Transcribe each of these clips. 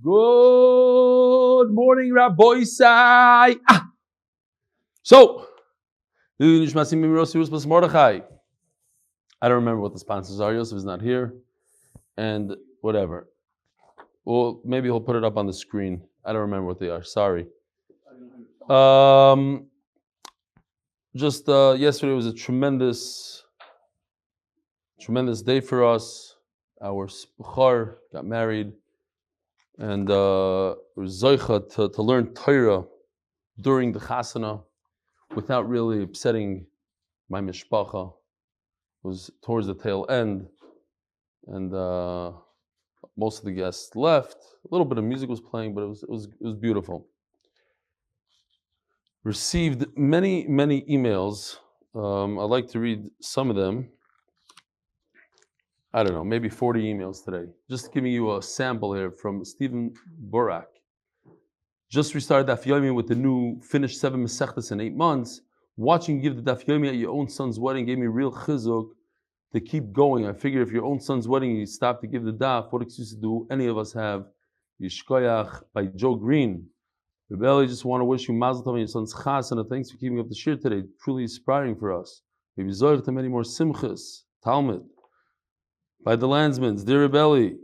Good morning, Rabbi Sai. So, nishmas Mordechai. I don't remember what the sponsors are. Yosef is not here, and whatever. Well, maybe he'll put it up on the screen. I don't remember what they are. Sorry. Yesterday was a tremendous day for us. Our Succah got married, and we're zoicha to learn Torah during the hashana without really upsetting my mishpacha. It was towards the tail end, and most of the guests left. A little bit of music was playing, but it was beautiful. Received many emails. I'd like to read some of them. I don't know, maybe 40 emails today. Just giving you a sample here from Stephen Borak. Just restarted Daf Yomi with the new finished 7 Masechtas in 8 months. Watching you give the Daf Yomi at your own son's wedding gave me real chizuk to keep going. I figure if your own son's wedding you stop to give the Daf, what excuse do any of us have? Yishkoyach by Joe Green. Rebelli, just want to wish you Mazel Tov on your son's chasana. Thanks for keeping up the shir today. Truly inspiring for us. Maybe zoich to many more simchas. Talmud. By the Landsmans, dear Rebelli,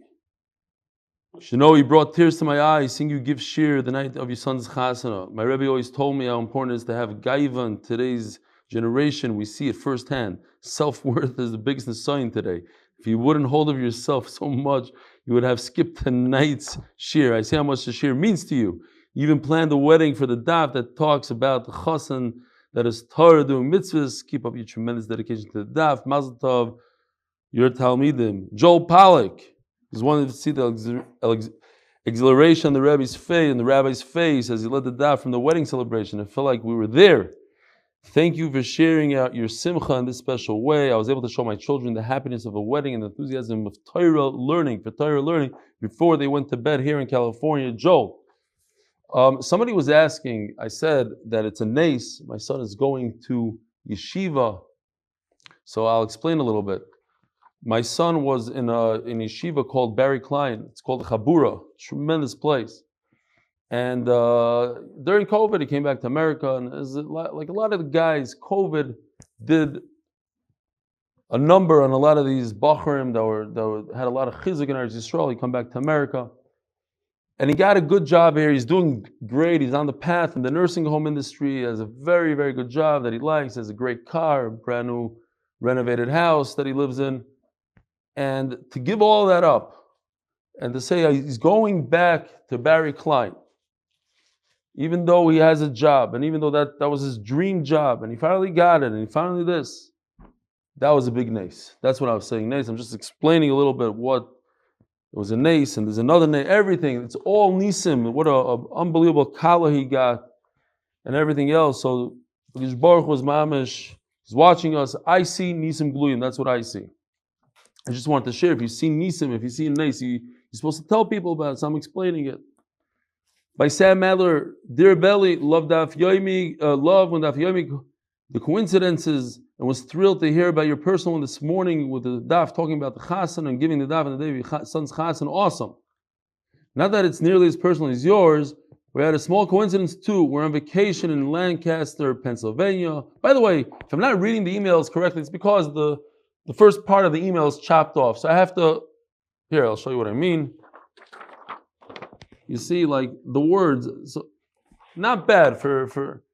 he brought tears to my eyes seeing you give shir the night of your son's chasana. My Rebbe always told me how important it is to have gaiva in today's generation. We see it firsthand. Self-worth is the biggest sign today. If you wouldn't hold of yourself so much, you would have skipped tonight's shir. I see how much the shir means to you. You even planned a wedding for the daf that talks about the chasan that is Torah doing mitzvahs. Keep up your tremendous dedication to the daf. Mazel tov. Your Talmidim. Joel Pollack is wanting to see the exhilaration on the Rebbe's face and the Rabbi's face as he led the daf from the wedding celebration. I felt like we were there. Thank you for sharing out your simcha in this special way. I was able to show my children the happiness of a wedding and the enthusiasm of Torah learning before they went to bed here in California. Joel, somebody was asking, I said that it's a nace. My son is going to yeshiva. So I'll explain a little bit. My son was in a yeshiva called Barry Klein. It's called Chabura, tremendous place. And during COVID, he came back to America, and like a lot of the guys, COVID did a number on a lot of these bachurim that had a lot of chizuk in Eretz Yisrael. He come back to America, and he got a good job here. He's doing great. He's on the path in the nursing home industry. He has a very, very good job that he likes. He has a great car, a brand new renovated house that he lives in. And to give all that up and to say he's going back to Barry Klein, even though he has a job and even though that was his dream job and he finally got it and he finally this, that was a big nace. That's what I was saying, nace. I'm just explaining a little bit what it was a nace and there's another nace, everything. It's all nisim. What an unbelievable kala he got and everything else. So Baruch was mamish. He's watching us. I see nisim gluyim. That's what I see. I just wanted to share. If you see nisim, if you see nace, you're supposed to tell people about it. So I'm explaining it. By Sam Adler, dear Belly, love Daf Yomi, love when Daf Yomi, the coincidences, and was thrilled to hear about your personal one this morning with the Daf talking about the Chasan and giving the Daf on the day of your son's Chasan. Awesome. Not that it's nearly as personal as yours. We had a small coincidence too. We're on vacation in Lancaster, Pennsylvania. By the way, if I'm not reading the emails correctly, it's because the first part of the email is chopped off. So I have to, here, I'll show you what I mean. You see, like the words, so not bad for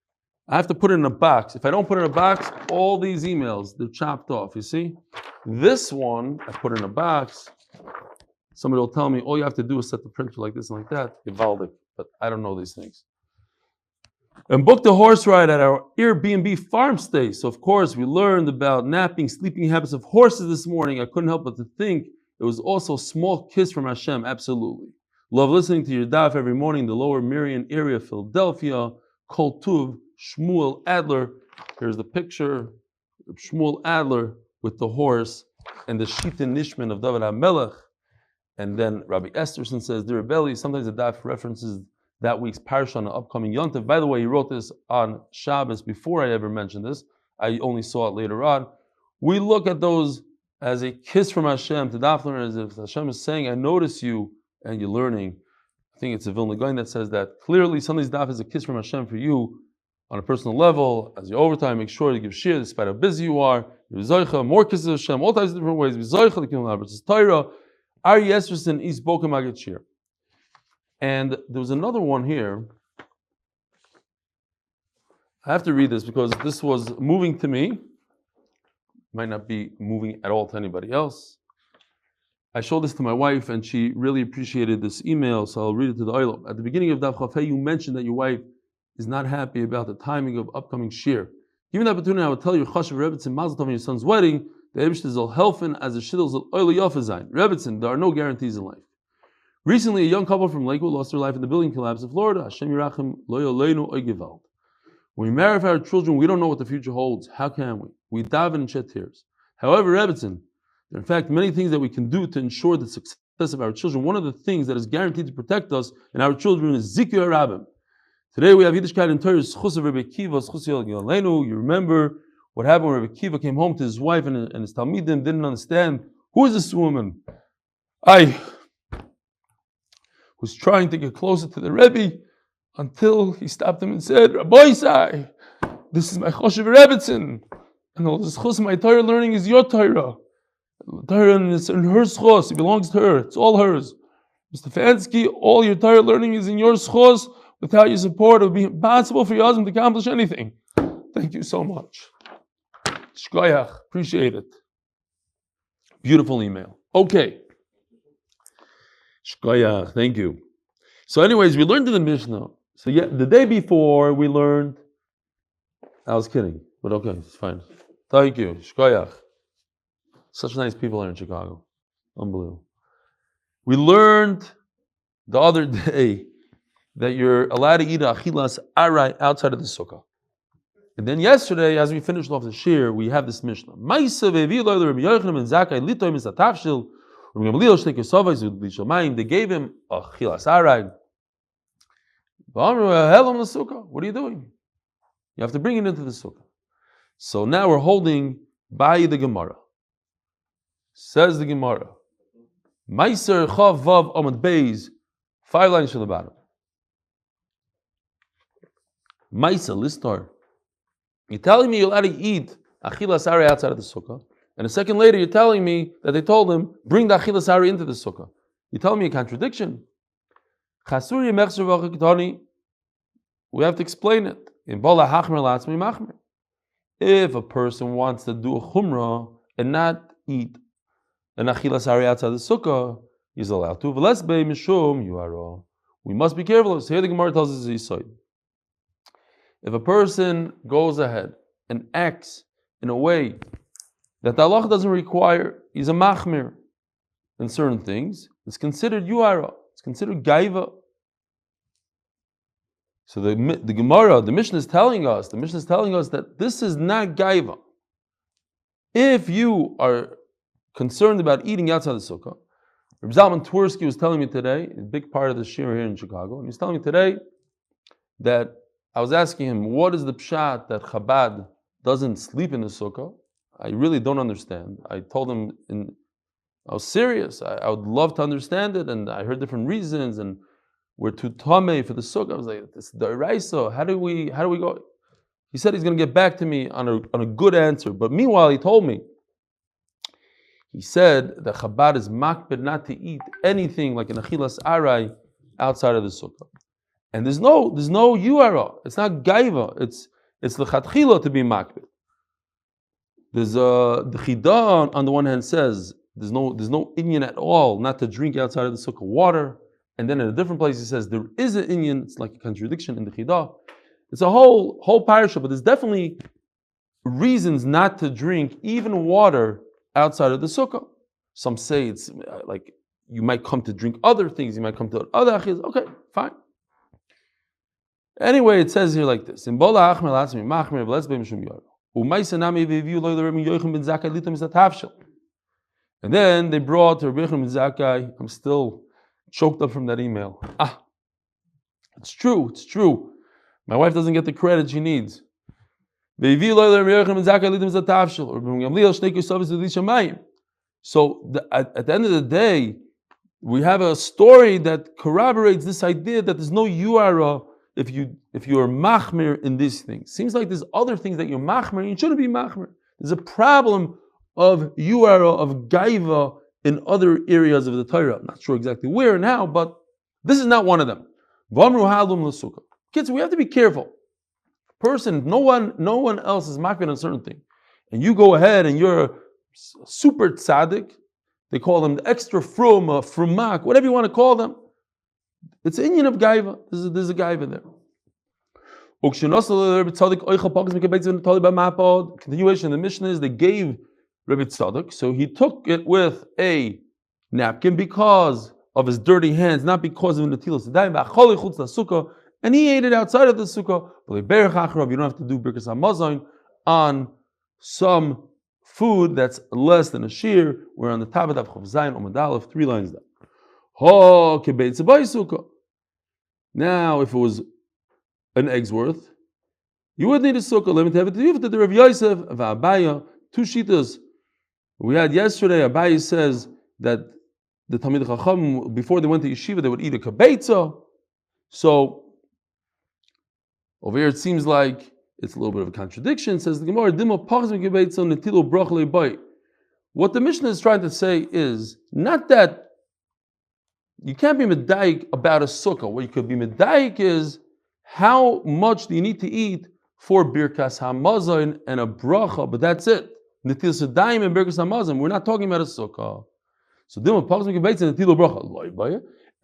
I have to put it in a box. If I don't put it in a box, all these emails, they're chopped off, you see? This one, I put in a box. Somebody will tell me, all you have to do is set the printer like this and like that. Givaldic, but I don't know these things. And booked a horse ride at our Airbnb farm stay. So of course we learned about napping, sleeping habits of horses this morning. I couldn't help but to think it was also a small kiss from Hashem. Absolutely. Love listening to your daf every morning in the Lower Merion area of Philadelphia. Kol Tuv, Shmuel Adler. Here's the picture of Shmuel Adler with the horse and the Shitin Nishman of David HaMelech. And then Rabbi Esterson says, dear Rebelli, sometimes the daf references that week's parsha on the upcoming Yontif. By the way, he wrote this on Shabbos before I ever mentioned this. I only saw it later on. We look at those as a kiss from Hashem to daf learners. If Hashem is saying, I notice you and you're learning. I think it's a Vilna Gaon that says that clearly Sunday's daf is a kiss from Hashem for you on a personal level. As you overtime, make sure to give shir despite how busy you are. You're Zoicha, more kisses of Hashem, all types of different ways. Zoicha, the Kingdom of Torah, Aryeh Yesrus East Bokum Magid Shir. And there was another one here. I have to read this because this was moving to me. Might not be moving at all to anybody else. I showed this to my wife and she really appreciated this email, so I'll read it to the Olam. At the beginning of Daf Chafei, you mentioned that your wife is not happy about the timing of upcoming shir. Given the opportunity, I would tell you, Chashav Rebbetzin Mazel Tov on your son's wedding, the eishes zal helfen as a shidduch zal oile yofa zayin. Rebbetzin, there are no guarantees in life. Recently, a young couple from Lakewood lost their life in the building collapse in Florida. Hashem Yirachim lo yoleinu oy gewalt. When we marry for our children, we don't know what the future holds. How can we? We daven and shed tears. However, Rebbetzin, there are in fact many things that we can do to ensure the success of our children. One of the things that is guaranteed to protect us and our children is Zikyu HaRabim. Today we have Yiddishkeit and Torah, Succah of Rebbe Kiva, Succah Yolenu. You remember what happened when Rebbe Kiva came home to his wife and his Talmidim didn't understand, who is this woman? I was trying to get closer to the Rebbe until he stopped him and said, Rabbi Isai, this is my Choshev Rebbetzin, and all this Chus, my Torah learning is your Torah. Torah is in her schos, it belongs to her, it's all hers. Mr. Stefansky, all your Torah learning is in your schos. Without your support, it would be impossible for your husband to accomplish anything. Thank you so much. Shkoyach, appreciate it. Beautiful email. Okay. Shkoyach, thank you. So anyways, we learned in the Mishnah. So yeah, the day before we learned, I was kidding, but okay, it's fine. Thank you. Shkoyach. Such nice people here in Chicago. Unbelievable. We learned the other day that you're allowed to eat achilas aray outside of the sukkah. And then yesterday, as we finished off the shir, we have this Mishnah. They gave him achilas aray. What are you doing? You have to bring it into the sukkah. So now we're holding by the Gemara. Says the Gemara. Meiser Chav Vav Amud Beis, 5 lines from the bottom. Maisa, listar. You're telling me you're allowed to eat achilas aray outside of the sukkah, and a second later you're telling me that they told him bring the achilas aray into the sukkah. You're telling me a contradiction. We have to explain it. If a person wants to do a chumrah and not eat an achilas aray outside the sukkah, he's allowed to. We must be careful. So here the Gemara tells us yesod. If a person goes ahead and acts in a way that the halacha doesn't require, he's a machmir in certain things, it's considered yuara, it's considered gaiva. So the Gemara, the Mishnah is telling us that this is not gaiva. If you are concerned about eating outside the sukkah, Reb Zalman Twersky was telling me today, a big part of the shir here in Chicago, and he's telling me today that I was asking him, what is the pshat that Chabad doesn't sleep in the sukkah? I really don't understand. I told him, I was serious. I would love to understand it, and I heard different reasons, and we're too tamei for the sukkah. I was like, this is the Iraiso. How do we go? He said he's going to get back to me on a good answer. But meanwhile, he told me, he said that Chabad is makbid not to eat anything like an achilas aray outside of the sukkah. And there's no yuara. It's not gaiva. It's l'chatchila to be makbid. There's the Chida on the one hand says there's no inyan at all not to drink outside of the sukkah water, and then in a different place he says there is an inyan. It's like a contradiction in the Chida. It's a whole parasha, but there's definitely reasons not to drink even water outside of the sukkah. Some say it's like you might come to drink other things. You might come to other achilles. Okay, fine. Anyway, it says here like this: in bola achmer latzmi machmer v'letz be'mishum yoro u'maisa nami v'viu lo l'Rebbe Yochanan ben Zakkai litam misatavshel. And then they brought to Rabbi Yochanan ben Zakkai. I'm still choked up from that email. It's true. My wife doesn't get the credit she needs. So at the end of the day, we have a story that corroborates this idea that there's no yuara if you're machmir in these things. Seems like there's other things that you're machmir, and you shouldn't be machmir. There's a problem of yuara, of gaiva in other areas of the Torah. I'm not sure exactly where and how, but this is not one of them. Kids, we have to be careful. Person, no one else is machmir on a certain thing, and you go ahead and you're a super tzaddik. They call them the extra frum, frumak, whatever you want to call them. It's an inyan of gaiva. There's a gaiva there. Continuation of the Mishnah is they gave Rebbe Tzadok, so he took it with a napkin because of his dirty hands, not because of netilas yadayim, and he ate it outside of the sukkah. You don't have to do birkas hamazon on some food that's less than a shear. We're on the top of Daf Amud Aleph, 3 lines down. Now, if it was an egg's worth, you would need a sukkah. Let me tell you the Rav Yosef of Abaya, 2 shitas. We had yesterday, Abaya says that the Talmid Chacham, before they went to yeshiva, they would eat a kabeitza. So, over here it seems like it's a little bit of a contradiction. It says the Gemara, what the Mishnah is trying to say is not that you can't be medayik about a sukkah. What you could be medayik is how much do you need to eat for birkas hamazon and a bracha, but that's it. Netilas yadayim and birkas hamazon. We're not talking about a sukkah. So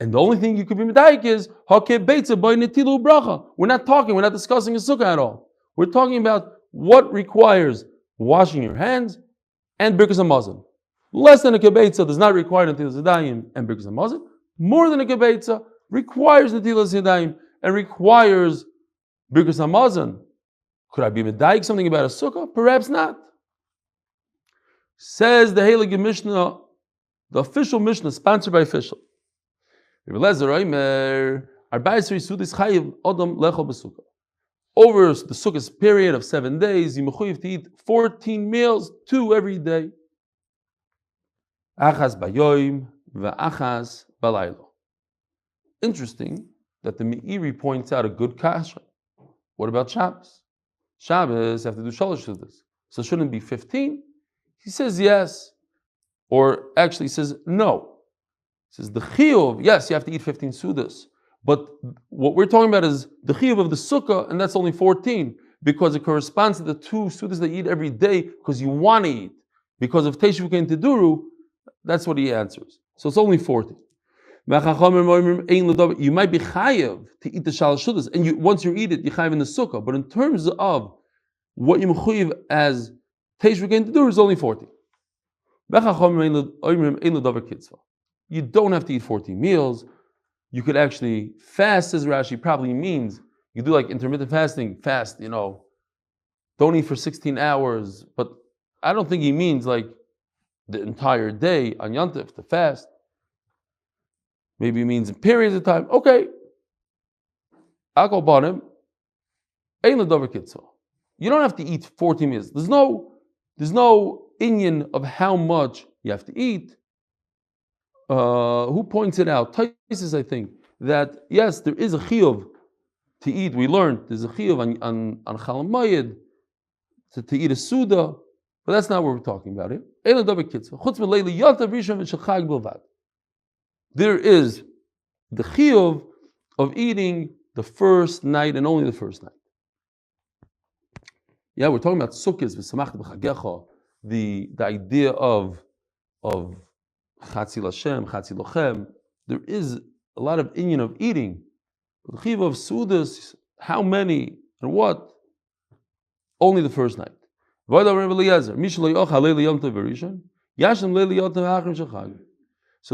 and the only thing you could be medayik is hakebeitza by netilu bracha. We're not discussing a sukkah at all. We're talking about what requires washing your hands and birkas hamazon. Less than a kebeitza does not require netilas yadayim and birkas hamazon. More than a kebeitza requires netilas yadayim and requires birkas hamazon. Could I be medayik something about a sukkah? Perhaps not. Says the Heilige Mishnah, the official Mishnah, sponsored by official. Over the sukkah's period of 7 days, you mechuyev to eat 14 meals, 2 every day. Achas bayoim ve'achas balaylo. Interesting that the Meiri points out a good kasha. What about Shabbos? Shabbos, you have to do shalosh sudas. So shouldn't it be 15? He says yes. Or actually he says no. He says the chiyuv, yes, you have to eat 15 sudas. But what we're talking about is the chiyuv of the sukkah, and that's only 14, because it corresponds to the 2 sudas that you eat every day, because you want to eat. Because of Teshuvah and Teduru, that's what he answers. So it's only 14. You might be chayav to eat the shalosh sudas, and once you eat it, you chayav in the sukkah. But in terms of what you mechuyev as Teshuvah and Teduru is only 14. You don't have to eat 14 meals. You could actually fast, says Rashi, probably means you do like intermittent fasting, fast, don't eat for 16 hours. But I don't think he means like the entire day on Yantif to fast. Maybe he means in periods of time. Okay. Akal banim, ein l'davar kitzah. You don't have to eat 14 meals. There's no inyan of how much you have to eat. Who points it out? Taisis, I think, that yes, there is a chiyuv to eat. We learned there's a chiyuv on Chal Mayid to eat a suda, but that's not what we're talking about here. There is the chiyuv of eating the first night and only the first night. Yeah, we're talking about sukkahs, the idea of Chatzi Lashem, Chatzi Lochem. There is a lot of inyan of eating. But the chiyuv of sudas, how many and what? Only the first night. So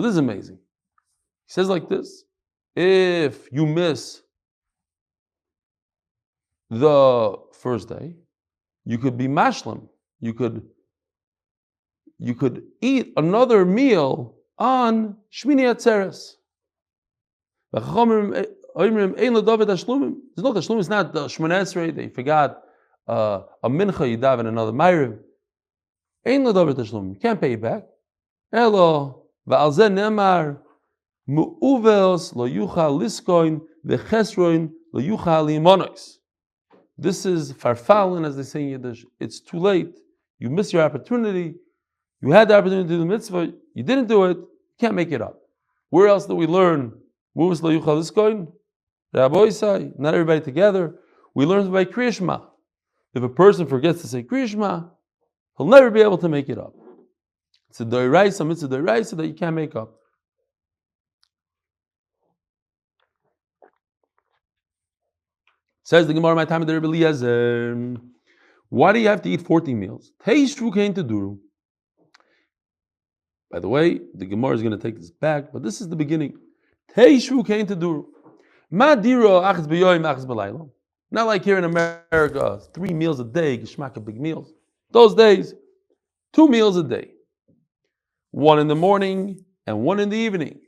this is amazing. He says like this: if you miss the first day, you could be mashlim. You could eat another meal on Shmini Atzeres. There's no tashlum. It's not the Shmini Esrei. They forgot a mincha yidav and another ma'ariv. Ein l'davar tashlum. You can't pay it back. Elo va'al zeh nemar Mu'uvels lo yuchal liskoin vechesroin lo yuchal limonos. This is farfalin, as they say in Yiddish. It's too late. You missed your opportunity. You had the opportunity to do the mitzvah. You didn't do it. You can't make it up. Where else do we learn? Mu'uvels lo yuchal liskoin. Rabbi say, not everybody together. We learn by Kriya Shema. If a person forgets to say Kriya Shema, he'll never be able to make it up. It's a doiraisa, mitzvah doiraisa that you can't make up. Says the Gemara, my time of the Rebbe Eliezer. Why do you have to eat 14 meals? Teishru kain teduru. By the way, the Gemara is going to take this back, but this is the beginning. Teishru kain teduru. Ma diro achz b'yoyim achz b'laylo. Not like here in America, 3 meals a day, geshmaka big meals. Those days, 2 meals a day. 1 in the morning and 1 in the evening.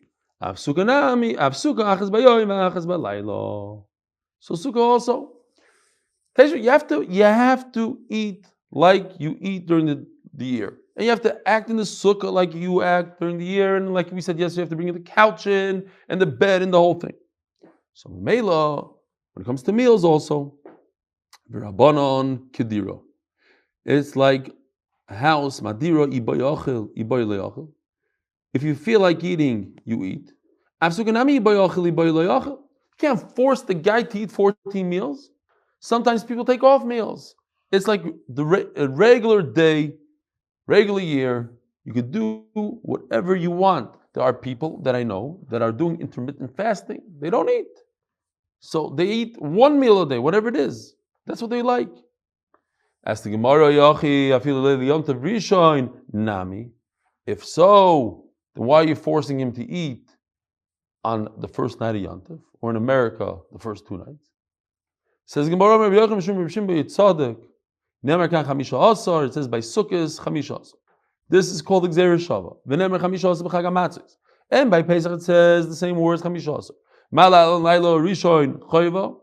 Succah achz b'yoyim achz b'laylo. So Succah also. You have to eat like you eat during the year. And you have to act in the Succah like you act during the year. And like we said yesterday, you have to bring the couch in and the bed and the whole thing. So Menachem, when it comes to meals also, v'rabanan kediro. It's like a house, madira iboy ochel, iboy le'ochel. If you feel like eating, you eat. Avsukanami iboy ochel, iboy le'ochel. You can't force the guy to eat 14 meals. Sometimes people take off meals. It's like a regular day, regular year. You could do whatever you want. There are people that I know that are doing intermittent fasting. They don't eat. So they eat 1 meal a day, whatever it is. That's what they like. As the Gemara, Yachi, I feel the Yom Tov Rishon, Nami. If so, then why are you forcing him to eat on the first night of Yom Tov, or in America, the first 2 nights? Says Gemara, it says by Sukkahs, Chamisha. This is called Gzeir Shava. And by Pesach it says the same words, Chamisha. Malal Lailo Rishon Choiva.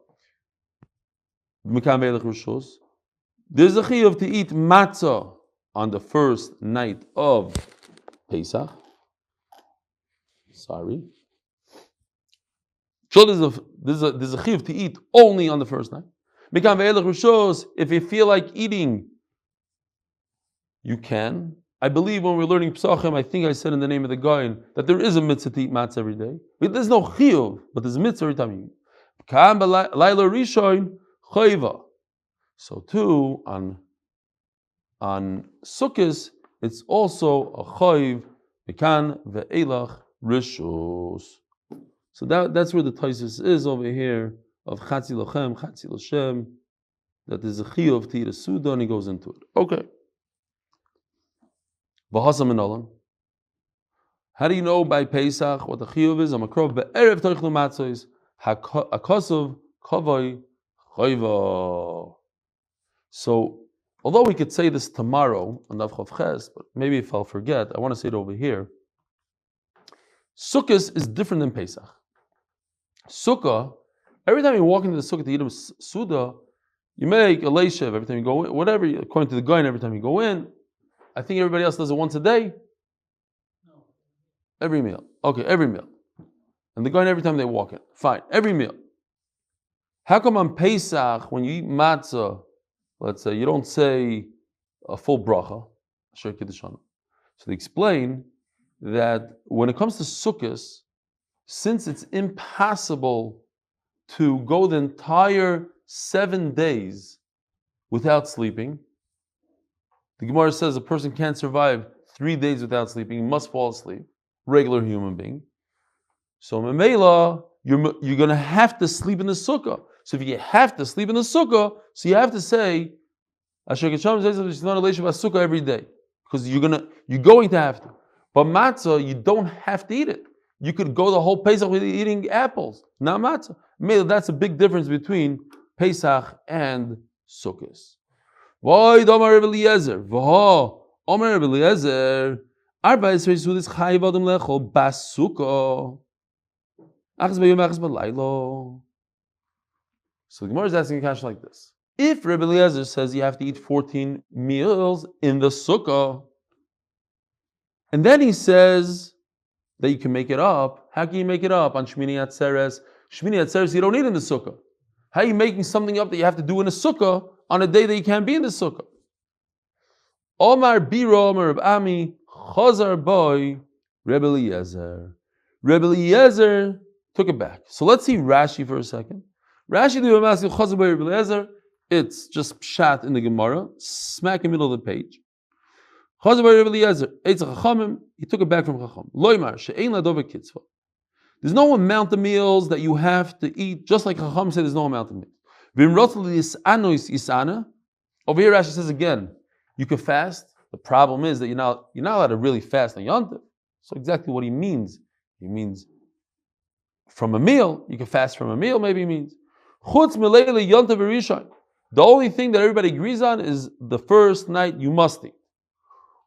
There's a chiyuv to eat matzah on the first night of Pesach. Sorry. So there's a chiyuv to eat only on the first night. If you feel like eating, you can. I believe when we're learning Pesachim, I think I said in the name of the guy that there is a mitzvah to eat matzah every day. But there's no chiyuv, but there's a mitzvah every time you eat. So too, on Sukkahs, it's also a chayiv, mekan ve'elach rishus. So that's where the Taisus is over here, of chatzi lochem, chatzi l'shem, that there's a chiyuv to eat a suda, and he goes into it. Okay. V'hasam enolam. How do you know by Pesach what the chiyuv is? Amakrov be'erev toichlu matzos, hakosov kavoi chayva. So, although we could say this tomorrow on Daf Chav Ches, but maybe if I'll forget, I want to say it over here. Sukkahs is different than Pesach. Sukkah, every time you walk into the Sukkah to eat a Suda, you make a leishev every time you go in, whatever, according to the guy, every time you go in. I think everybody else does it once a day. No. Every meal. Okay, every meal. And the guy every time they walk in. Fine, every meal. How come on Pesach, when you eat matzah, let's say, you don't say a full bracha? So they explain that when it comes to Sukkahs, since it's impossible to go the entire 7 days without sleeping, the Gemara says a person can't survive 3 days without sleeping, he must fall asleep, regular human being. So Menachem, you're going to have to sleep in the Sukkah. So if you have to sleep in the Sukkah, so you have to say, Asher Kecham says it's not a Sukkah every day. Because you're going to have to. But matzah, you don't have to eat it. You could go the whole Pesach with eating apples, not matzah. Maybe that's a big difference between Pesach and Sukkahs. V'hoi d'omar Rebbe Eliezer, v'ho, omar Rebbe Eliezer, arba esrei sudis chayiv adam lechol bas Sukkah, achas b'yom achas b'laylo. So the Gemara is asking a question like this. If Rebbe Eliezer says you have to eat 14 meals in the Sukkah, and then he says that you can make it up. How can you make it up on Shmini Atzeres? Shmini Atzeres you don't need in the sukkah. How are you making something up that you have to do in a sukkah on a day that you can't be in the sukkah? Omar Biro Omar Reb Ami Chazar Boy Rebbe Eliezer. Rebbe Eliezer took it back. So let's see Rashi for a second. Rashi the Maskil Chazar Boy Rebbe Eliezer. It's just pshat in the Gemara, smack in the middle of the page. Chazar Boy Rebbe Eliezer. Eitz Chachamim. He took it back from Chacham. Loimar she'ein ladova kitzvah. There's no amount of meals that you have to eat, just like Chacham said, there's no amount of meals. Over here, Rashi says again, you can fast. The problem is that you're not allowed to really fast on Yom Tov. So exactly what he means from a meal. You can fast from a meal. Maybe he means chutz mileili Yom Tov v'rishon. The only thing that everybody agrees on is the first night you must eat.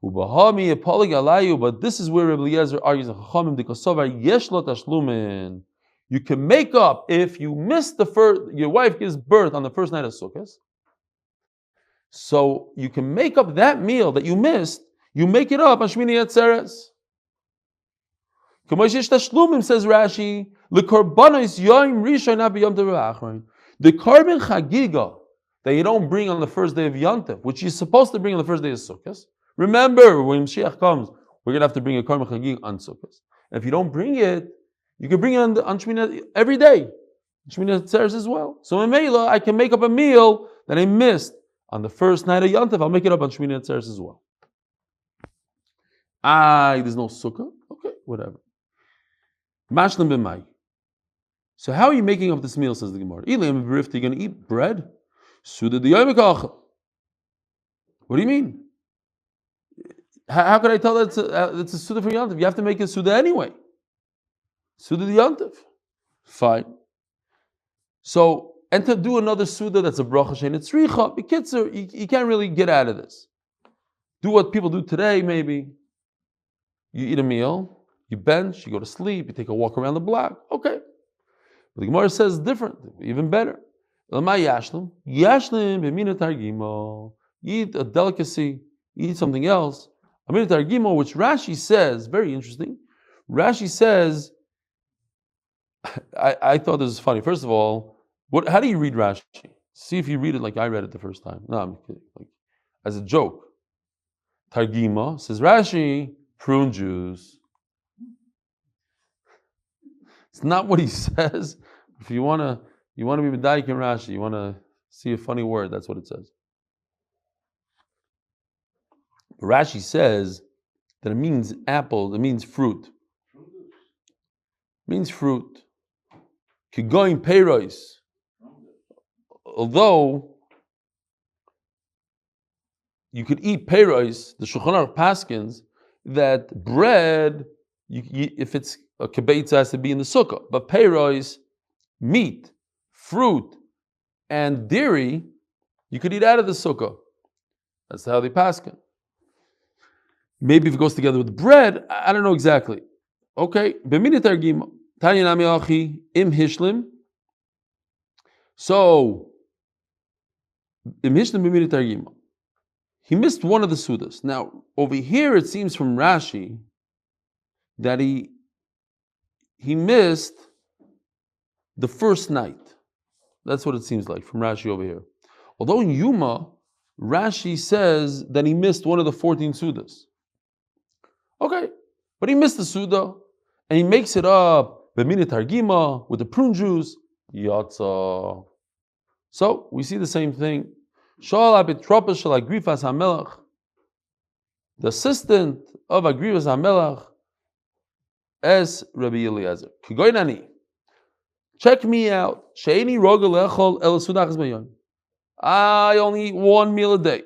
Ubahami epolig alayu, but this is where Rebbe Eliezer argues in Chachamim dikosovar yesh lo tashlumin. You can make up if you miss the first. Your wife gives birth on the first night of Sukkot. So you can make up that meal that you missed. You make it up on Shmini Atzeres. K'moshe tashlumin, says Rashi, lekorbanos yom rishon b'yom tov ha'achron. The korban chagiga that you don't bring on the first day of Yom Tov, which you're supposed to bring on the first day of Sukkot. Remember, when Mashiach comes, we're going to have to bring a korban chagig on Sukkot. And if you don't bring it, you can bring it on Shmini every day. Shmini Atzeres as well. So in Menachem, I can make up a meal that I missed on the first night of Yom Tov. I'll make it up on Shmini Atzeres as well. There's no Sukkah? Okay, whatever. Mashlim b'mai. So how are you making up this meal, says the Gemara? Ilim b'rifta, you're going to eat bread? Suda d'yom kachel. What do you mean? How could I tell that it's a Suda for Yom Tov? You have to make a Suda anyway. Suda the Yom Tov. Fine. So, and to do another Suda that's a bracha shein etzricha, b'kitzur, you can't really get out of this. Do what people do today, maybe. You eat a meal, you bench, you go to sleep, you take a walk around the block. Okay. But the Gemara says different, even better. Yashlim b'mina targimo. Eat a delicacy, eat something else. Amina targimo, which Rashi says, very interesting. Rashi says, I thought this was funny. First of all, how do you read Rashi? See if you read it like I read it the first time. No, I'm kidding. Like, as a joke. Targima, says Rashi, prune juice. It's not what he says. If you want to be medayik in Rashi, you want to see a funny word, that's what it says. But Rashi says that it means apple, it means fruit. It means fruit. Kigoyin peiros. Although you could eat peiros, the Shulchan Aruch paskins that bread, if it's a kibbutz, has to be in the sukkah. But peiros, meat, fruit, and dairy, you could eat out of the sukkah. That's how they paskin. Maybe if it goes together with bread, I don't know exactly. Okay, b'mina targima. Tanya nami achi im hishlim. So, im hishlim b'mina targima. He missed one of the sudas. Now, over here it seems from Rashi that he missed the first night. That's what it seems like from Rashi over here. Although in Yuma, Rashi says that he missed one of the 14 sudas. Okay, but he missed the suda, and he makes it up b'mina targima with the prune juice. Yatsa. So we see the same thing. The assistant of Agrivas HaMelech as Rabbi Eliezer. Check me out. I only eat one meal a day.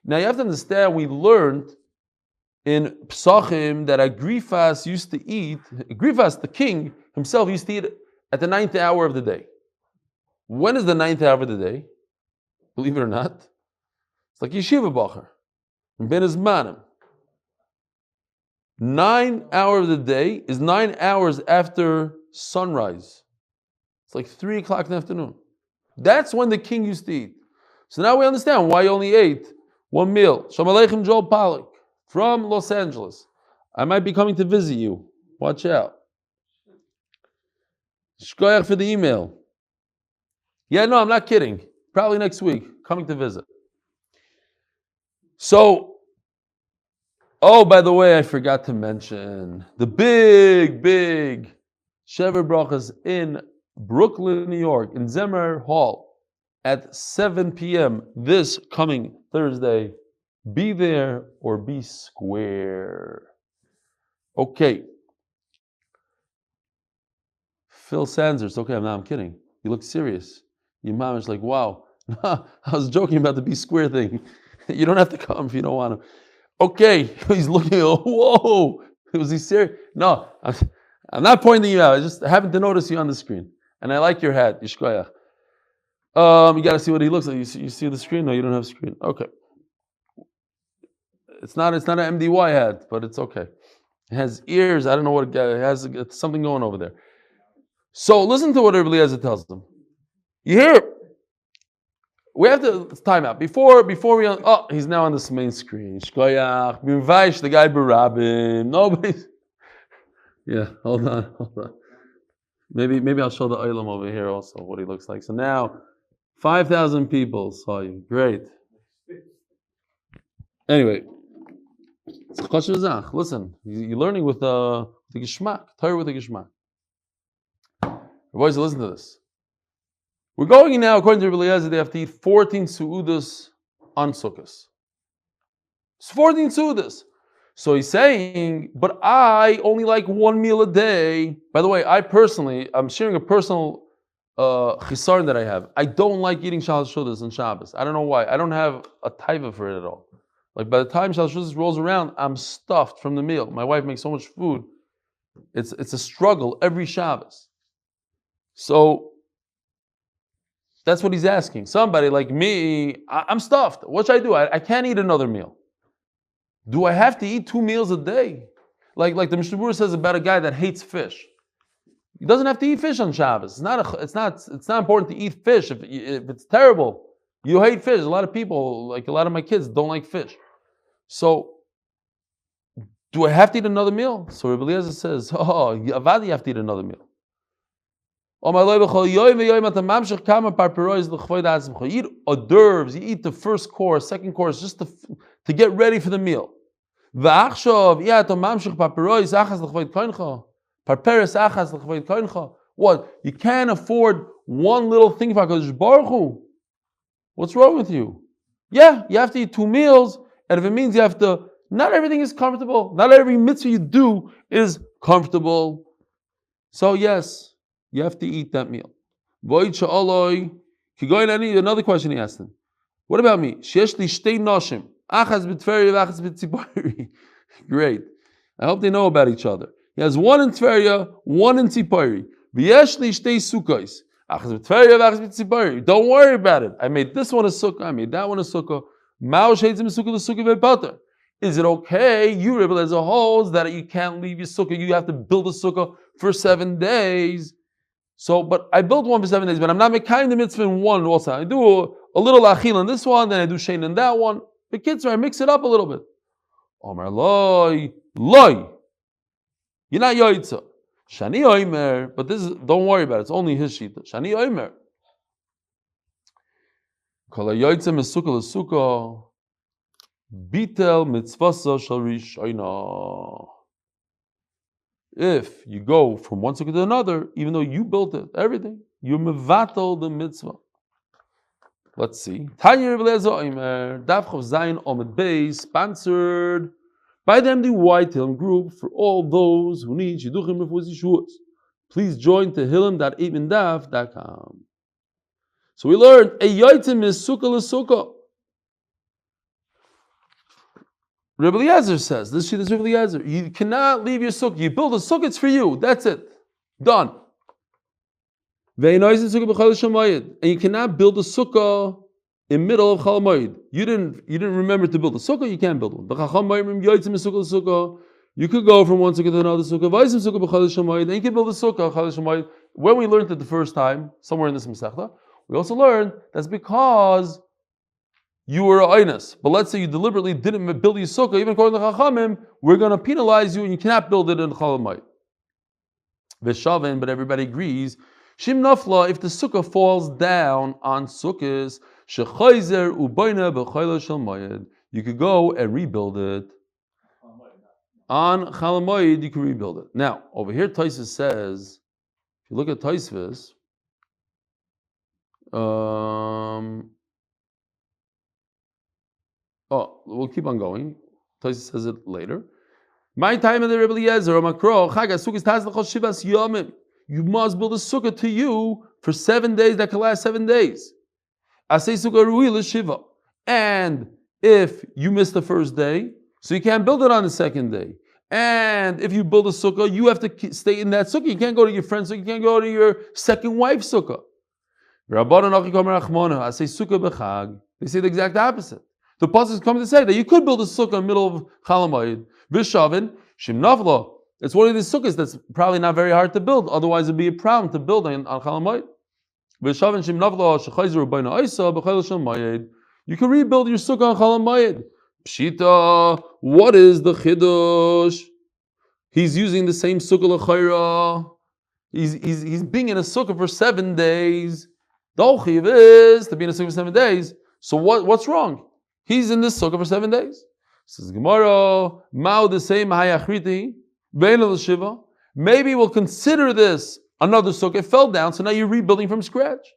Now you have to understand, we learned in Psachim that Agrifas used to eat, Agrifas, the king himself, used to eat at the 9th hour of the day. When is the 9th hour of the day? Believe it or not, it's like Yeshiva Bacher, Ben Izmanim. 9 hours of the day is 9 hours after sunrise. It's like 3 o'clock in the afternoon. That's when the king used to eat. So now we understand why he only ate one meal. Shalom Aleichem, Joel Pollack from Los Angeles. I might be coming to visit you. Watch out. Shkoyach for the email. Yeah, no, I'm not kidding. Probably next week, coming to visit. So, oh, by the way, I forgot to mention the big Shever Brachas in Brooklyn, New York, in Zimmer Hall at 7 p.m. this coming Thursday. Be there or be square. Okay. Phil Sanders. Okay, I'm kidding. You look serious. Your mom is like, wow. I was joking about the be square thing. You don't have to come if you don't want to. Okay. He's looking, whoa. Was he serious? No, I'm not pointing you out. I just happen to notice you on the screen. And I like your hat. Yishkoyach. You got to see what he looks like. You see the screen? No, you don't have a screen. Okay. It's not an MDY hat, but it's okay. It has ears. I don't know what it has. It's something going over there. So listen to what Rabbi Eliezer tells them. You hear? We have to time out before we. He's now on this main screen. Shkoyach, Bimvaish, the guy Barabin. Nobody. Yeah, hold on. Maybe I'll show the Olam over here also what he looks like. So now, 5,000 people saw you. Great. Anyway, listen, you're learning with the Geshmak, Torah with the Geshmak. Boys, listen to this. We're going now, according to Rabbi Eliezer, they have to eat 14 su'udas on Sukkot. It's 14 su'udas. So he's saying, but I only like one meal a day. By the way, I'm sharing a personal chisaron that I have. I don't like eating shalosh seudas on Shabbos. I don't know why. I don't have a taiva for it at all. Like by the time shalosh seudas rolls around, I'm stuffed from the meal. My wife makes so much food. It's a struggle every Shabbos. So that's what he's asking. Somebody like me, I'm stuffed. What should I do? I can't eat another meal. Do I have to eat 2 meals a day? Like the Mishnah Berurah says about a guy that hates fish. He doesn't have to eat fish on Shabbos. It's not important to eat fish if it's terrible. You hate fish. A lot of people, like a lot of my kids, don't like fish. So, do I have to eat another meal? So Rabbi Eliezer says, you have to eat another meal. You eat hors d'oeuvres, you eat the first course, second course, just to get ready for the meal. What? You can't afford one little thing for HaKadosh Baruch Hu? What's wrong with you? Yeah, you have to eat 2 meals, and if it means you have to, not everything is comfortable. Not every mitzvah you do is comfortable. So yes, you have to eat that meal. Another question he asked him. What about me? Great. I hope they know about each other. He has one in Tveria, one in Tzipori. Don't worry about it. I made this one a sukkah, I made that one a sukkah. Is it okay? You, Rebbe Eliezer, holds that you can't leave your sukkah. You have to build a sukkah for 7 days. So, but I built one for 7 days, but I'm not making the mitzvah in one also. I do a little achil in this one, then I do shein in that one. The kids, I mix it up a little bit. Omar loy. You're not yahrtzeit. Shani oimer, but don't worry about it. It's only his shita. Shani oimer. Kol yahrtzeit mesukkah lesukkah. Bitel mitzvasa shel rishayna. If you go from one sukkah to another, even though you built it, everything, you mevatel the mitzvah. Let's see. Tanya Rabbi Eliezer Omer, Daf Yomi Amud Beis, sponsored by the MDY Tehillim Group for all those who need Shidduchim Refuas Yeshuas. Please join tehillim.8mindaf.com. So we learned a yahrtzeit is sukkah lesukkah. Rabbi Eliezer says, this is Rabbi Eliezer, you cannot leave your sukkah. You build a sukkah, it's for you. That's it. Done. And you cannot build a sukkah in middle of Chol Hamoed. You didn't remember to build a sukkah, you can't build one. You could go from one sukkah to another sukkah. And you can build a sukkah. When we learned it the first time, somewhere in this Masechta, we also learned that's because you were eishes. But let's say you deliberately didn't build your sukkah, even according to Chachamim, we're going to penalize you and you cannot build it in Chol Hamoed. Veshavin, but everybody agrees. Shim nafla, if the sukkah falls down on sukkahs, shechayzer ubayna b'chayil shel moed, you could go and rebuild it. On Chalamoid, you can rebuild it. Now, over here, Tosfos says, if you look at Tosfos, we'll keep on going. Tosfos says it later. My time in the Rebbe Eliezer, Makro, Chagas Sukkah Taz L'chol Shivas Yomim. You must build a sukkah to you for 7 days that can last 7 days. Asay Sukkah Ru'i L'Shiva. And if you miss the first day, so you can't build it on the second day. And if you build a sukkah, you have to stay in that sukkah. You can't go to your friend's sukkah. You can't go to your second wife's sukkah. They say the exact opposite. The pasuk is coming to say that you could build a sukkah in the middle of Chalamayid. Vishavin, Shimnavla. It's one of these sukkahs that's probably not very hard to build. Otherwise, it'd be a problem to build on Chalamayid. Vishavin, Shimnavla, Shechayzer, Bayna Isa, B'chayil Shamayid. You can rebuild your sukkah on Chalamayid. Pshita, what is the chidush? He's using the same sukkah l'chayra. He's being in a sukkah for 7 days. The whole chiv is to be in a sukkah for 7 days. So what's wrong? He's in this sukkah for 7 days. Says Gemara, Mao the same hayachriti, Benmeleh shiva. Maybe we'll consider this another sukkah. It fell down, so now you're rebuilding from scratch.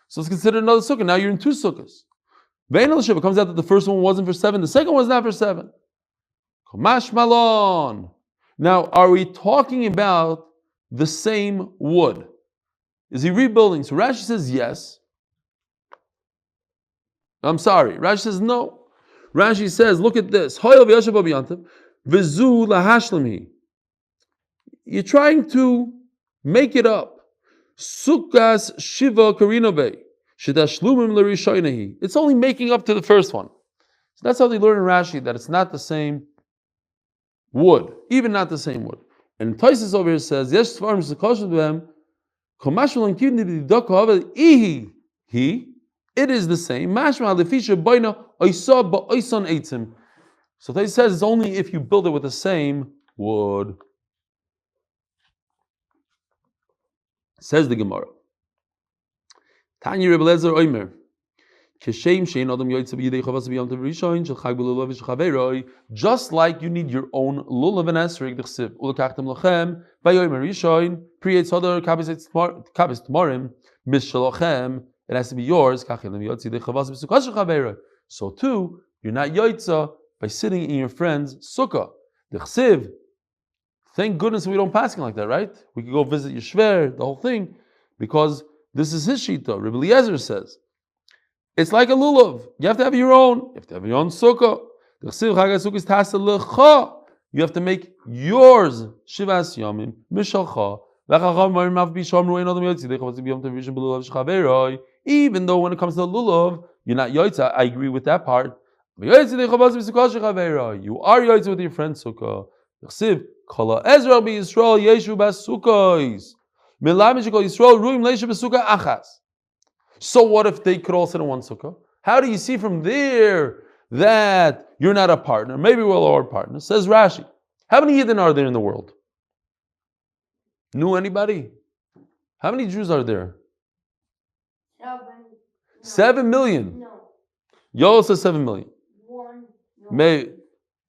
So let's consider another sukkah. Now you're in 2 sukkahs. Benmeleh shiva comes out that the first one wasn't for 7, the second one's not for 7. Kamash malon. Now, are we talking about the same wood? Is he rebuilding? So Rashi says yes. I'm sorry. Rashi says no. Rashi says, look at this. You're trying to make it up. Sukkahs shiva karinobe. It's only making up to the first one. So that's how they learn in Rashi, that it's not the same wood, even not the same wood. And Tosfos over here says, yes, it is the same. So Tosfos says it's only if you build it with the same wood. Says the Gemara. Tanya Rebbe Eliezer Omer. Just like you need your own lulav and esrog, it has to be yours. So too, you're not yoitza by sitting in your friend's sukkah. Thank goodness we don't pass like that, right? We could go visit your shver, the whole thing, because this is his shita. Rebbe Eliezer says, it's like a lulav. You have to have your own. You have to have your own sukkah. You have to make yours. Shivas yomim mishalcha. Even though when it comes to lulav, you're not yoitza. I agree with that part. You are yoitza with your friend sukkah. So what if they could all sit in one sukkah? How do you see from there that you're not a partner? Maybe we're all our partners. Says Rashi. How many Yidden are there in the world? Knew anybody? How many Jews are there? 7 million. No. Yoel says 7 million. One. No. Maybe,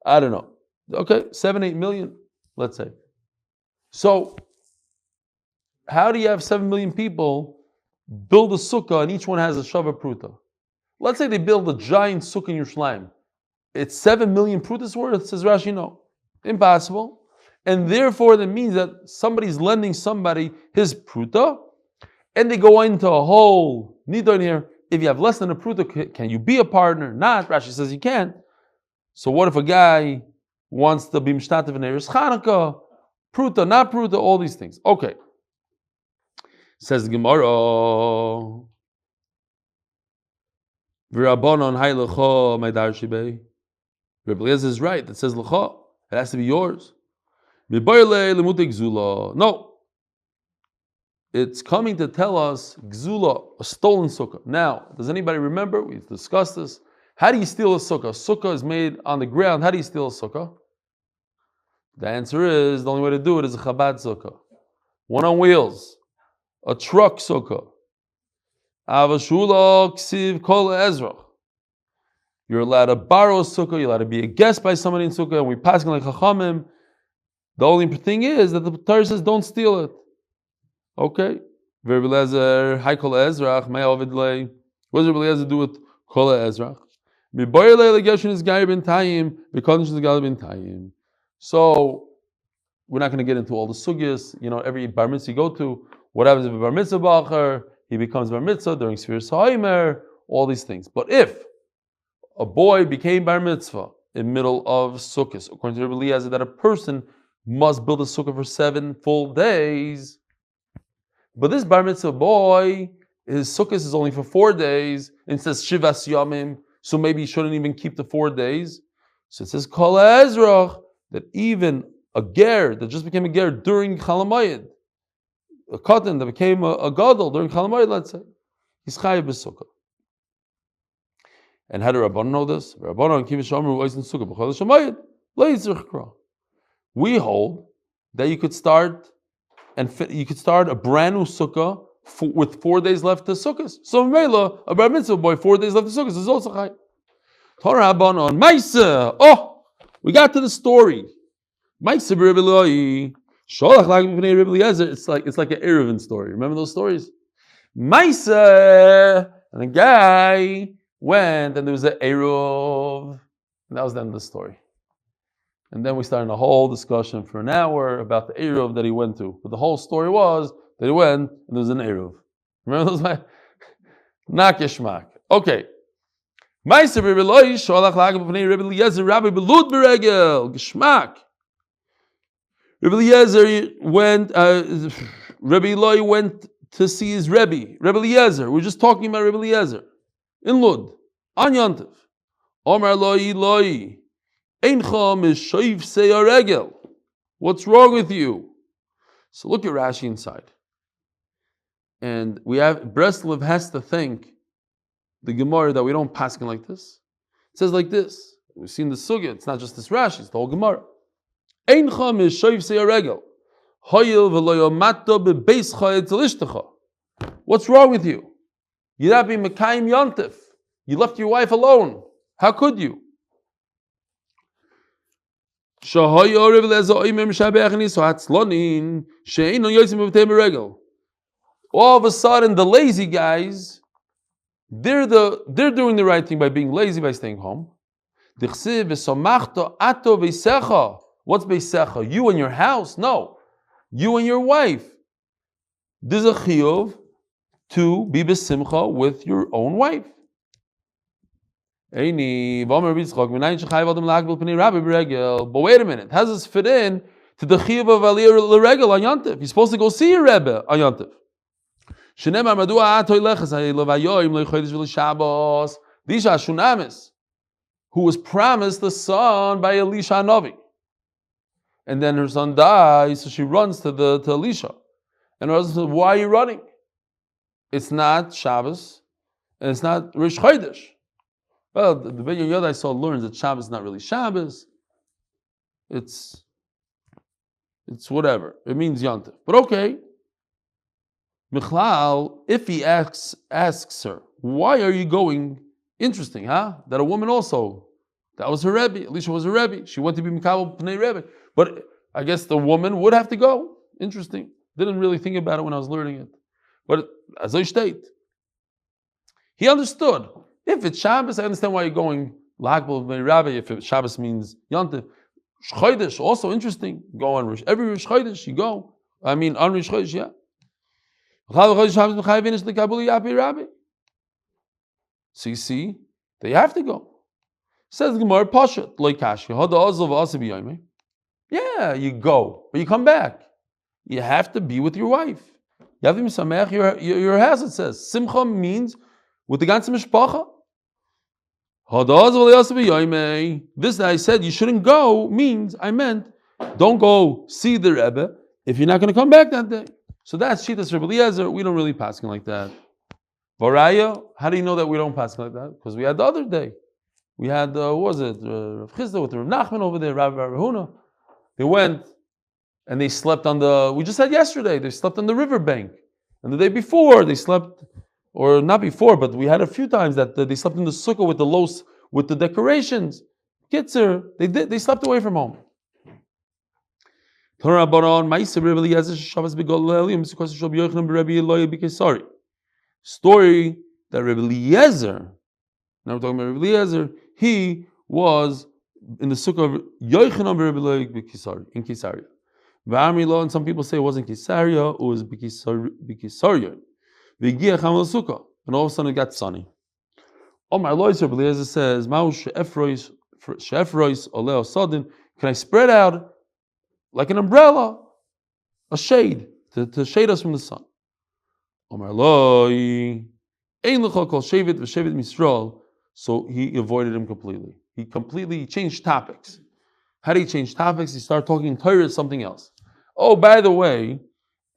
I don't know. Okay, 7, 8 million, let's say. So, how do you have 7 million people build a sukkah and each one has a shava pruta? Let's say they build a giant sukkah in Yerushalayim. It's 7 million prutas worth, says Rashi, no. Impossible. And therefore, that means that somebody's lending somebody his pruta, and they go into a whole nidon here. If you have less than a pruta, can you be a partner? Not. Rashi says you can't. So what if a guy wants to be mishtatev in Eretz Chanukah? Pruta, not pruta, all these things. Okay. Says the Gemara. V'rabanan hay lecha my darshibei. Rebbe Eliezer is right. That says lecha. It has to be yours. No. It's coming to tell us gzula, a stolen sukkah. Now, does anybody remember? We've discussed this. How do you steal a sukkah? A sukkah is made on the ground. How do you steal a sukkah? The answer is, the only way to do it is a Chabad sukkah. one on wheels, a truck sukkah. Avashula ksiv kol ezrach. You're allowed to borrow a sukkah, you're allowed to be a guest by somebody in sukkah, and we pass like chachamim. The only thing is that the Torah says don't steal it. Okay? Rabbi Eliezer, hi kol ezrach, may ovid lei. What does Rabbi Eliezer do with kol ezrach? So we're not going to get into all the sugyas. Every bar mitzvah you go to, what happens if a bar mitzvah bacher, he becomes bar mitzvah during Sfiras HaOmer, all these things. But if a boy became bar mitzvah in middle of sukkahs, according to Rabbi Eliezer, that a person must build a sukkah for 7 full days. But this bar mitzvah boy, his sukkahs is only for 4 days, and it says Shivas Yomim, so maybe he shouldn't even keep the 4 days. So it says Kol Ezrach, that even a ger that just became a ger during Chalamayid, a cotton that became a gadol during Chalamayid, let's say, he's chayiv b'sukkah. And how do Rabbanon know this? We hold that you could start a brand new sukkah with 4 days left to sukkahs. So Menachem, a bar mitzvah boy, 4 days left to sukkahs is also chayiv. Torah Rabbanon, Maisa. Oh, we got to the story. Maisa b'Rebbe Eloi, Sholach lagim b'nei Rebbe Eliezer. It's like an Eruvin story. Remember those stories? Maisa, and a guy went, and there was an Eruv, and that was the end of the story. And then we started a whole discussion for an hour about the Eruv that he went to. But the whole story was that he went, and there was an Eruv. Remember those? Not Yishmak. Okay. Meiser Rebbe Eloi sholach lagim b'nei Rebbe Eliezer Rabbi belud beregel geschmack. Rebbe Eliezer went. Rebbe Eloi went to see his Rebbe Eliezer. We're just talking about Rebbe Eliezer in Lud on Yontif. Omar Eloi eincha mishoyv seya regel. What's wrong with you? So look at Rashi inside, and we have Breslev has to think. The Gemara that we don't pass like this. It says like this. We've seen the sugya. It's not just this Rashi. It's the whole Gemara. Eincha mishoyv seya regel. Chayil v'lo yomato bebeis chayil tzalishtacha. What's wrong with you? You're not being mekayim yontif. You left your wife alone. How could you? Shahayo Rebbe Eliezer oimer mishabech niso hatzlonin she'eino yotzim b'vtei beregel. All of a sudden, the lazy guys, they're doing the right thing by being lazy, by staying home. What's beisecha? You and your house? No. You and your wife. There's a chiyuv to be besimcha with your own wife. But wait a minute. How does this fit in to the chiyuv of aliyah l'regel on Yontif? You're supposed to go see your Rebbe on Yontif. These are Shunamis, who was promised the son by Elisha Novi. And then her son dies, so she runs to Elisha. And her husband says, why are you running? It's not Shabbos, and it's not Rish Chodesh. Well, the Ben Yoda I saw learns that Shabbos is not really Shabbos. It's whatever. It means Yontif. But okay. Michlal, if he asks her, why are you going? Interesting, huh? That a woman also, that was her Rebbe. Elisha was her Rebbe. She went to be Mikabel Pnei Rebbe. But I guess the woman would have to go. Interesting. Didn't really think about it when I was learning it. But as I state, he understood. If it's Shabbos, I understand why you're going L'Akbel Pnei Rebbe. If Shabbos means Yontif. Chodesh, also interesting. Go on every Rish Chodesh, you go. On Rish Chodesh, yeah. So you see, they have to go. Says the Gemara, Pashat, yeah, you go, but you come back. You have to be with your wife. You have to be samech your house, it says. Simcha means with the ganze mishpacha. This that I said you shouldn't go means, I meant, don't go see the Rebbe if you're not going to come back that day. So that's Shitas Rebbe Eliezer. We don't really pass him like that. Varaya, how do you know that we don't pass him like that? Because we had the other day. We had, Rav Chisda with Rav Nachman over there, Rav Huna. They went and they slept on we just said yesterday, they slept on the riverbank. And the day before, they slept, or not before, but we had a few times that they slept in the sukkah with the decorations. Kitzer, they slept away from home. Story that Rebbe Eliezer, now we're talking about Rebbe Eliezer, he was in the sukkah of Yochanan in Kisaria. And some people say it wasn't Kisaria, it was Bikisaria. And all of a sudden it got sunny. Omar Lois, Rebbe Eliezer says, can I spread out like an umbrella, a shade, to shade us from the sun? Omar Loi, so he avoided him completely. He completely changed topics. How did he change topics? He started talking Torah something else. Oh, by the way,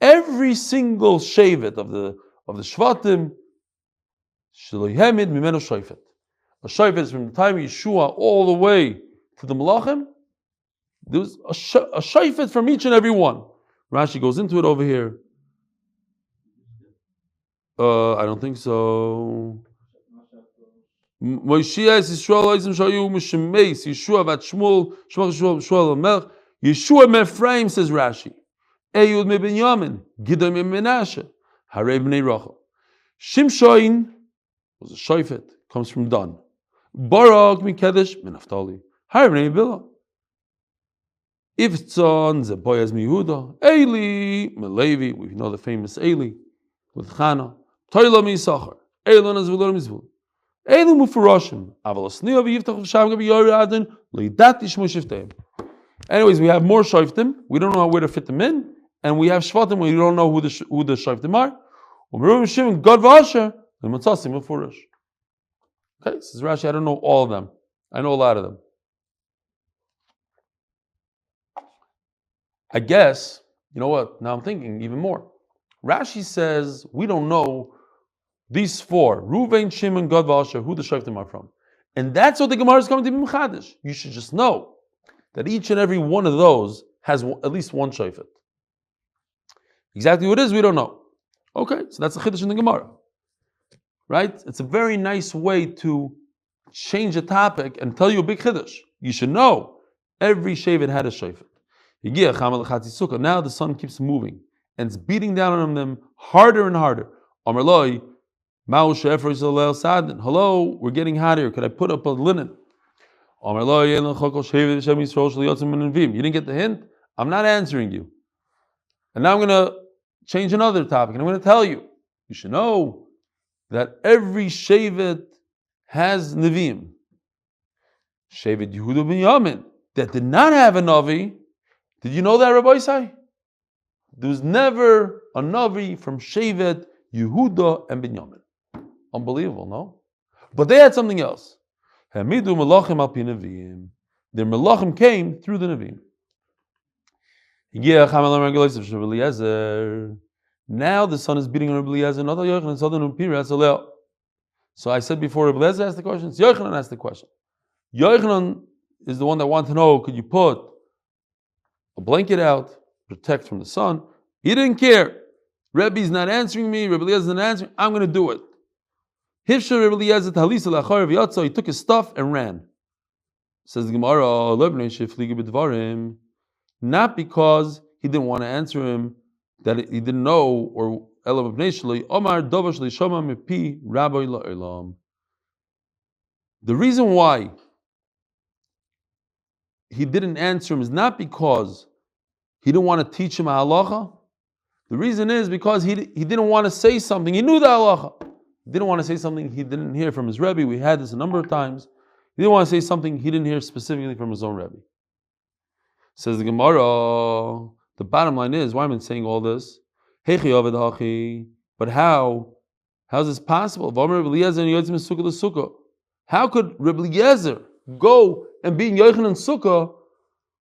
every single shevet of the Shvatim, a shevet is from the time of Yeshua all the way to the Menachem. There was a shevet from each and every one. Rashi goes into it over here. I don't think so. Yeshua Mephraim, says Rashi. Eyud me Benyamin, Gidon me Menachem, HaRav Yaacov. Shimshon was a shofet, comes from Dan. Barak mi Kedesh min Naphtali, HaRav Yaacov. Ivtzon ze Boaz mi Yehuda, Eli mi Levi, we know the famous Eli with Chana. Toila mi Yisachar, Elon as Vilor Mizvul. Elu Mufurashim, Aval Asniya v'Yiftach v'Shav Gabi Yori Adin, Leidat Yishmu Shifteim. Anyways, we have more shoftim. We don't know where to fit them in, and we have shvatim. We don't know who the shoftim are. Okay, says Rashi. I don't know all of them. I know a lot of them. I guess you know what? Now I'm thinking even more. Rashi says we don't know these four: Ruvain, Shimon, Gad, V'Asher, who the shoftim are from, and that's what the Gemara is coming to be mechadish. You should just know that each and every one of those has at least one shofet. Exactly what it is, we don't know. Okay, so that's the chiddush in the Gemara, right? It's a very nice way to change a topic and tell you a big chiddush. You should know every shevet had a shofet. Now the sun keeps moving and it's beating down on them harder and harder. Hello, we're getting hot here. Could I put up a linen? You didn't get the hint? I'm not answering you. And now I'm going to change another topic, and I'm going to tell you. You should know that every shevet has Nevi'im. Shevet Yehuda ben Yamin that did not have a Navi. Did you know that, Rabbi Isai? There was never a Navi from Shevet Yehuda and Ben Yamin. Unbelievable, no? But they had something else. The Melachim came through the Nevi'im. Now the sun is beating on Rebbe Eliezer. So I said before Rebbe Eliezer asked the question, Yochanan asked the question. Yochanan is the one that wanted to know, could you put a blanket out, protect from the sun? He didn't care. Rebbe's not answering me, Rebbe Eliezer is not answering, I'm going to do it. He took his stuff and ran. Says the Gemara, not because he didn't want to answer him, that he didn't know, or the reason why he didn't answer him is not because he didn't want to teach him a halacha. The reason is because he didn't want to say something. He knew the halacha. He didn't want to say something he didn't hear from his Rebbe. We had this a number of times. He didn't want to say something he didn't hear specifically from his own Rebbe. Says the Gemara, the bottom line is, why am I saying all this? But how is this possible? How could Rebbe Eliezer go and be in Yochanan's sukkah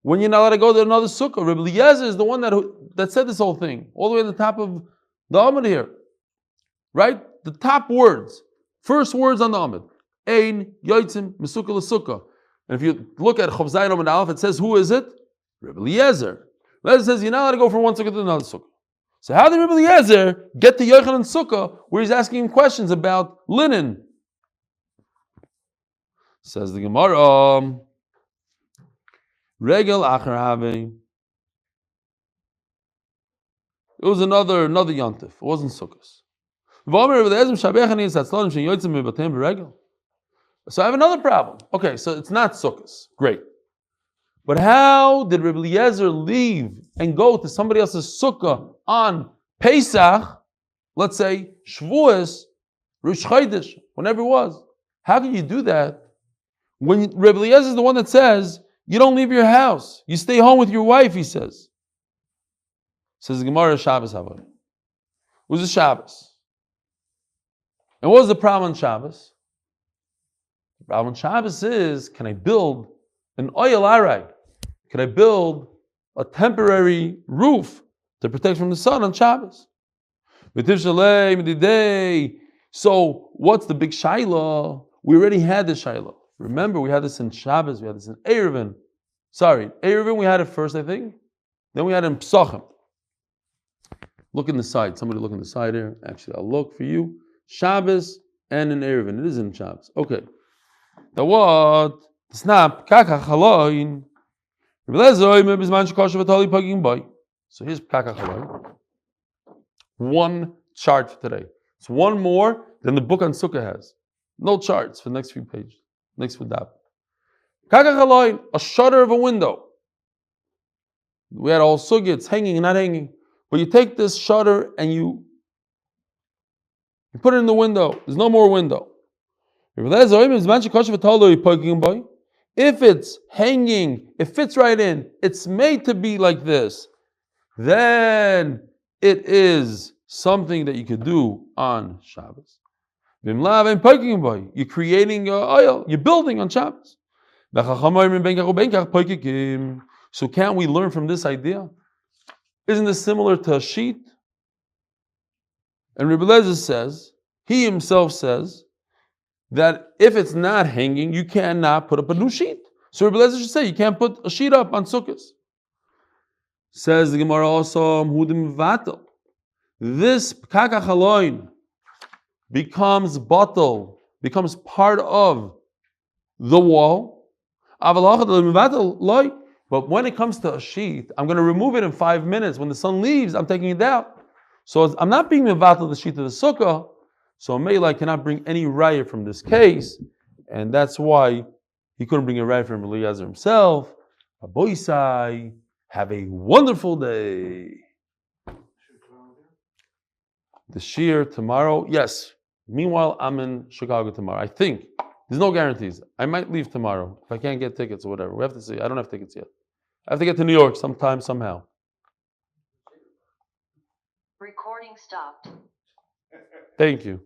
when you're not allowed to go to another sukkah? Rebbe Eliezer is the one that said this whole thing, all the way to the top of the Amud here. Right? The top words, first words on the Amud. Ein Yotzim Mesukah L'Sukkah. And if you look at Chav Zayin Amud Aleph, it says, who is it? Rebbe Eliezer. Eliezer says you're not allowed to go from one sukkah to another sukkah. So how did Rabbi Eliezer get to Yochanan's sukkah where he's asking him questions about linen? Says the Gemara, Regel Achar Have. It was another yontif. It wasn't sukkahs. So I have another problem. Okay, so it's not sukkahs. Great. But how did Rabbi Eliezer leave and go to somebody else's sukkah on Pesach, let's say Shavuos, Rosh Chodesh, whenever it was? How can you do that when Rabbi Eliezer is the one that says you don't leave your house, you stay home with your wife? He says the Gemara Shabbos Havod. It was a Shabbos. And what was the problem on Shabbos? The problem on Shabbos is, can I build an oil aray? Can I build a temporary roof to protect from the sun on Shabbos? So what's the big shayla? We already had this shayla. Remember, we had this in Shabbos, we had this in Eruvin. Eruvin we had it first, I think. Then we had it in Pesachim. Look in the side. Somebody look in the side here. Actually, I'll look for you. Shabbos and in Eruvin. It is in Shabbos. Okay. The what? Snap. Kaka chaloin. So here's Kaka chaloin. One chart for today. It's one more than the book on Sukkah has. No charts for the next few pages. Next for that. Kaka chaloin, a shutter of a window. We had all sukkah, it's hanging and not hanging. But you take this shutter and you put it in the window. There's no more window. If it's hanging, it fits right in, it's made to be like this, then it is something that you could do on Shabbos. You're creating oil, you're building on Shabbos. So can't we learn from this idea? Isn't this similar to a sheet? And Rabbi Eliezer says, he himself says, that if it's not hanging, you cannot put up a new sheet. So Rabbi Eliezer should say, you can't put a sheet up on Sukkot. Says the Gemara also, this kaka chaloin becomes bottle, becomes part of the wall. But when it comes to a sheet, I'm going to remove it in 5 minutes. When the sun leaves, I'm taking it out. So I'm not being mevatel the sheet of the sukkah. So Melech cannot bring any raya from this case, and that's why he couldn't bring a raya from Eliezer himself. Aboisai, have a wonderful day. The shear tomorrow, yes. Meanwhile, I'm in Chicago tomorrow. I think. There's no guarantees. I might leave tomorrow if I can't get tickets or whatever. We have to see. I don't have tickets yet. I have to get to New York sometime, somehow. Recording stopped. Thank you.